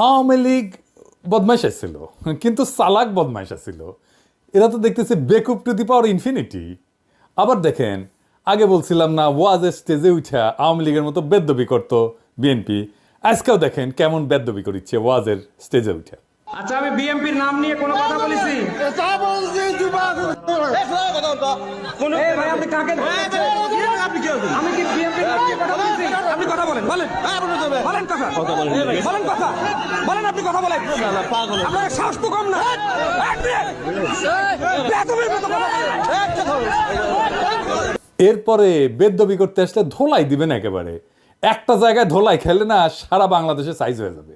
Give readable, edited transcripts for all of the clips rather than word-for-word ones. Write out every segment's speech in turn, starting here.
আওয়ামী লীগ বদমাইশ ছিল, কিন্তু চালাক বদমাইশ ছিল। এরা তো দেখতেছে বেকুব টু দি পাওয়ার ইনফিনিটি। আবার দেখেন, আগে বলছিলাম না ওয়াজের স্টেজে উঠা আওয়ামী লীগের মতো বেদ্যবি করতো বিএনপি, আজকেও দেখেন কেমন বেদ্যবি করিচ্ছে ওয়াজের স্টেজে উঠা। আচ্ছা, আমি বিএনপির নাম নিয়ে কোনো কথা বলেছি? আপনি কাকে আমি কি বিএনপির নাম নিয়ে কথা বলেছি? আপনি কথা বলেন, বলেন বলেন কথা বলেন কথা বলেন, আপনি কথা বলেন। আপনার সাহস তো কম না। এরপরে বেদ্যবি করতে আসলে ধোলাই দিবেন একেবারে। একটা জায়গায় ধোলাই খেলে না সারা বাংলাদেশে সাইজ হয়ে যাবে।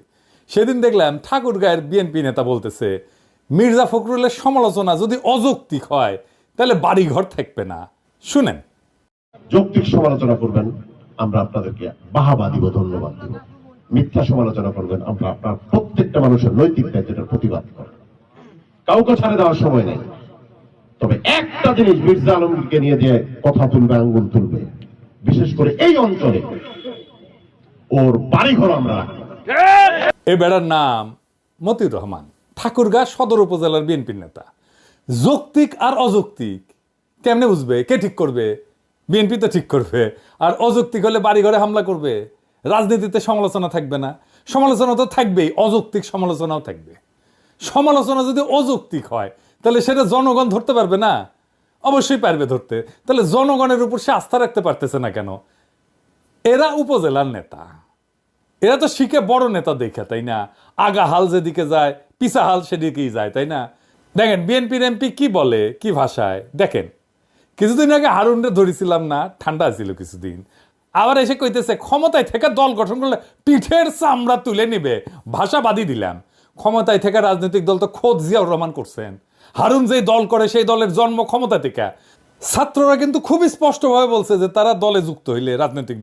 সেদিন দেখলাম ঠাকুরগাঁয়ের বিএনপি নেতা বলতেছে মির্জা ফখরুলের সমালোচনা যদি অযৌক্তিক হয় তাহলে বাড়ি ঘর থাকবে না। শুনেন, যৌক্তিক সমালোচনা করবেন, আমরা আপনাদেরকে বাহাবা দিব, ধন্যবাদ দিব। মিথ্যা সমালোচনা করবেন, আমরা আপনার প্রত্যেকটা মানুষের নৈতিক দায়িত্বের প্রতিবাদ করব। কাউকে ছাড়ে দেওয়ার সময় নেই। তবে একটা জিনিস, মির্জা আলমগীরকে নিয়ে যে কথা তুলবে, আঙ্গুল তুলবে, বিশেষ করে এই অঞ্চলে ওর বাড়িঘর আমরা রাখবো। এ বেড়ার নাম মতিউর রহমান, ঠাকুরগাঁ সদর উপজেলার বিএনপির নেতা। যৌক্তিক আর অযৌক্তিক কেমনে বুঝবে? কে ঠিক করবে? বিএনপি তো ঠিক করবে। আর অযৌক্তিক হলে বাড়িঘরে হামলা করবে। রাজনীতিতে সমালোচনা থাকবে না? সমালোচনা তো থাকবেই, অযৌক্তিক সমালোচনাও থাকবে। সমালোচনা যদি অযৌক্তিক হয় তাহলে সেটা জনগণ ধরতে পারবে না? অবশ্যই পারবে ধরতে। তাহলে জনগণের উপর সে আস্থা রাখতে পারতেছে না কেন? এরা উপজেলার নেতা, এরা তো শিখে বড় নেতা দেখে, তাই না? আগা হাল যেদিকে যায় পিছা হাল সেদিকেই যায়, তাই না? দেখেন বিএনপির এমপি কি বলে, কি ভাষায়। দেখেন, কিছুদিন আগে হারুনরে ধরেছিলাম না, ঠান্ডা ছিল কিছুদিন, আবার এসে কইতেছে ক্ষমতায় থেকে দল গঠন করলে পিঠের চামড়া তুলে নিবে। ভাষা বাদই দিলাম। ক্ষমতায় থেকে রাজনৈতিক দল তো খোদ জিয়াউর রহমান করছেন। হারুন যেই দল করে সেই দলের জন্ম ক্ষমতা থেকে। ছাত্ররা কিন্তু খুবই স্পষ্টভাবে বলছে যে তারা দলে যুক্ত হইলে রাজনৈতিক